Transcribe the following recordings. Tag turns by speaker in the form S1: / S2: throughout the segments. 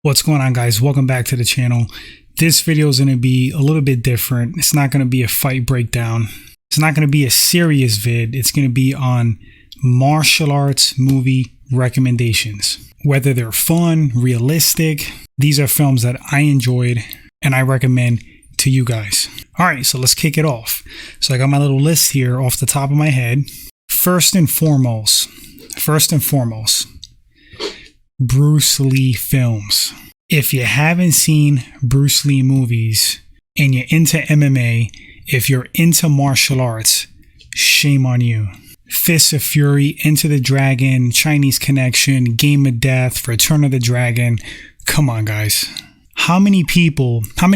S1: What's going on, guys? Welcome back to the channel. This video is going to be a little bit different. It's not going to be a fight breakdown. It's not going to be a serious vid. It's going to be on martial arts movie recommendations. Whether they're fun, realistic, these are films that I enjoyed and I recommend to you guys. All right, so let's kick it off. So I got my little list here off the top of my head. First and foremost, Bruce Lee films. If you haven't seen Bruce Lee movies and you're into MMA, if you're into martial arts, shame on you. Fist of Fury, Enter the Dragon, Chinese Connection, Game of Death, Return of the Dragon. Come on, guys. How many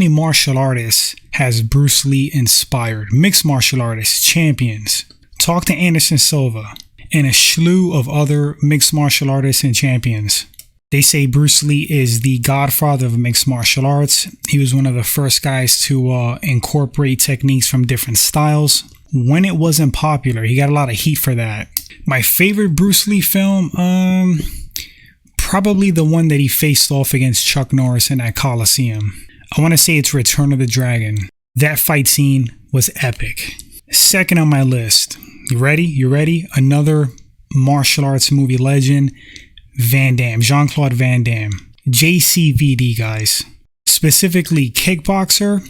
S1: martial artists has Bruce Lee inspired? Mixed martial artists, champions. Talk to Anderson Silva and a slew of other mixed martial artists and champions. They say Bruce Lee is the godfather of mixed martial arts. He was one of the first guys to incorporate techniques from different styles. When it wasn't popular, he got a lot of heat for that. My favorite Bruce Lee film, probably the one that he faced off against Chuck Norris in that Coliseum. I want to say it's Return of the Dragon. That fight scene was epic. Second on my list. You ready? Another martial arts movie legend, Van Damme, Jean-Claude Van Damme. JCVD, guys. Specifically Kickboxer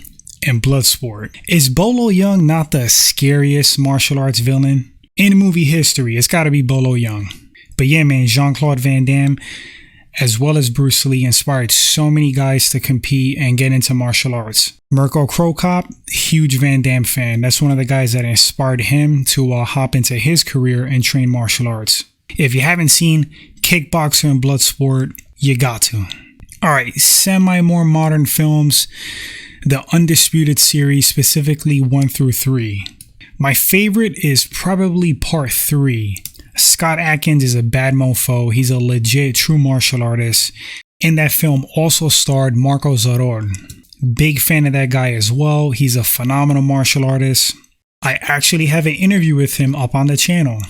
S1: and Bloodsport. Is Bolo Young not the scariest martial arts villain in movie history? It's got to be Bolo Young. But yeah, man, Jean-Claude Van Damme, as well as Bruce Lee, inspired so many guys to compete and get into martial arts. Mirko Cro Cop, huge Van Damme fan. That's one of the guys that inspired him to hop into his career and train martial arts. If you haven't seen Kickboxer and Bloodsport, you got to. All right, more modern films. The Undisputed series, specifically 1 through 3. My favorite is probably part 3. Scott Adkins is a bad mofo. He's a legit true martial artist. In that film also starred Marco Zaron. Big fan of that guy as well. He's a phenomenal martial artist. I actually have an interview with him up on the channel.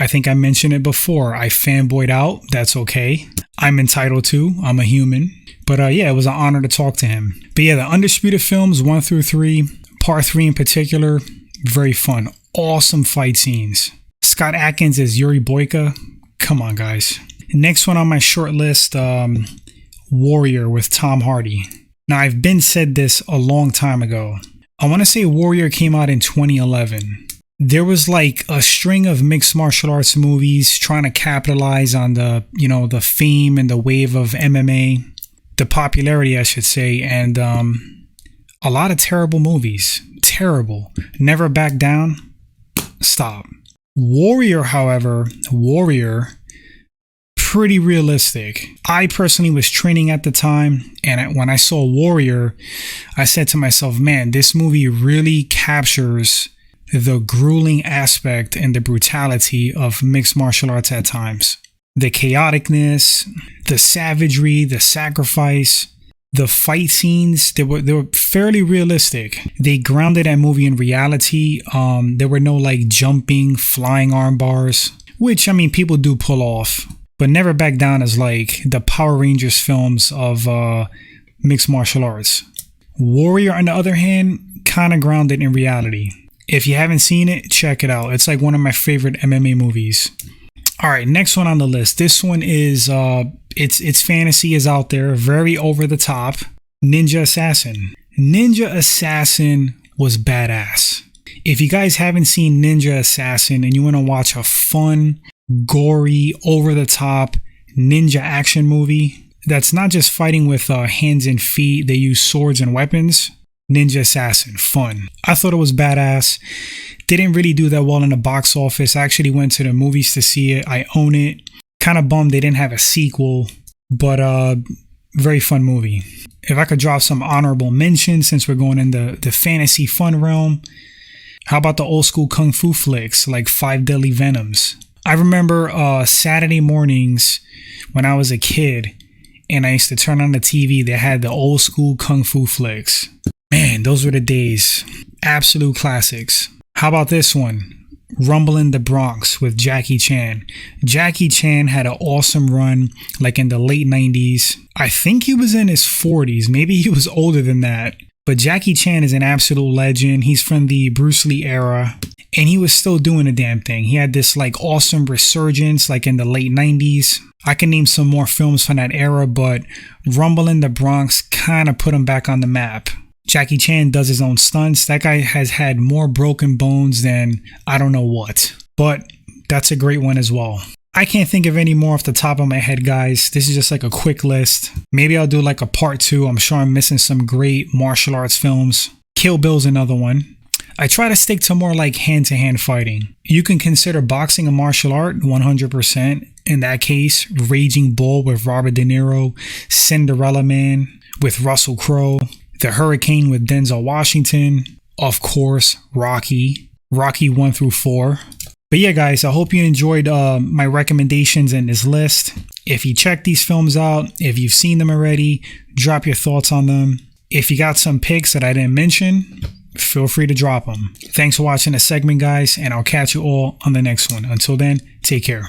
S1: I think I mentioned it before. I fanboyed out. That's okay. I'm entitled to. I'm a human. But yeah, it was an honor to talk to him. But yeah, the Undisputed films 1 through 3, part 3 in particular, very fun. Awesome fight scenes. Scott Adkins as Yuri Boyka. Come on, guys. Next one on my short list, Warrior with Tom Hardy. Now, I've been said this a long time ago. I want to say Warrior came out in 2011. There was like a string of mixed martial arts movies trying to capitalize on the fame and the wave of MMA, the popularity, I should say, and a lot of terrible movies. Terrible. Never Back Down. Stop. Warrior, however, pretty realistic. I personally was training at the time, and when I saw Warrior, I said to myself, man, this movie really captures the grueling aspect and the brutality of mixed martial arts at times. The chaoticness, the savagery, the sacrifice, the fight scenes, they were fairly realistic. They grounded that movie in reality. There were no like jumping, flying arm bars, which I mean people do pull off. But Never Back Down is like the Power Rangers films of mixed martial arts. Warrior, on the other hand, kind of grounded in reality. If you haven't seen it, check it out. It's like one of my favorite MMA movies. All right, next one on the list. This one is, its fantasy is out there, very over the top. Ninja Assassin. Ninja Assassin was badass. If you guys haven't seen Ninja Assassin and you want to watch a fun, gory, over the top ninja action movie that's not just fighting with hands and feet, they use swords and weapons. Ninja Assassin, fun. I thought it was badass. Didn't really do that well in the box office. I actually went to the movies to see it. I own it. Kind of bummed they didn't have a sequel, but very fun movie. If I could drop some honorable mentions since we're going in the fantasy fun realm, how about the old school kung fu flicks like Five Deadly Venoms? I remember Saturday mornings when I was a kid and I used to turn on the TV, they had the old school kung fu flicks. Man, those were the days. Absolute classics. How about this one? Rumble in the Bronx with Jackie Chan. Jackie Chan had an awesome run like in the late 90s. I think he was in his 40s. Maybe he was older than that. But Jackie Chan is an absolute legend. He's from the Bruce Lee era. And he was still doing a damn thing. He had this like awesome resurgence like in the late 90s. I can name some more films from that era, but Rumble in the Bronx kind of put him back on the map. Jackie Chan does his own stunts. That guy has had more broken bones than I don't know what. But that's a great one as well. I can't think of any more off the top of my head, guys. This is just like a quick list. Maybe I'll do like a part 2. I'm sure I'm missing some great martial arts films. Kill Bill's another one. I try to stick to more like hand-to-hand fighting. You can consider boxing a martial art 100%. In that case, Raging Bull with Robert De Niro, Cinderella Man with Russell Crowe, The Hurricane with Denzel Washington, of course, Rocky 1 through 4. But yeah, guys, I hope you enjoyed my recommendations in this list. If you check these films out, if you've seen them already, drop your thoughts on them. If you got some picks that I didn't mention, feel free to drop them. Thanks for watching the segment, guys, and I'll catch you all on the next one. Until then, take care.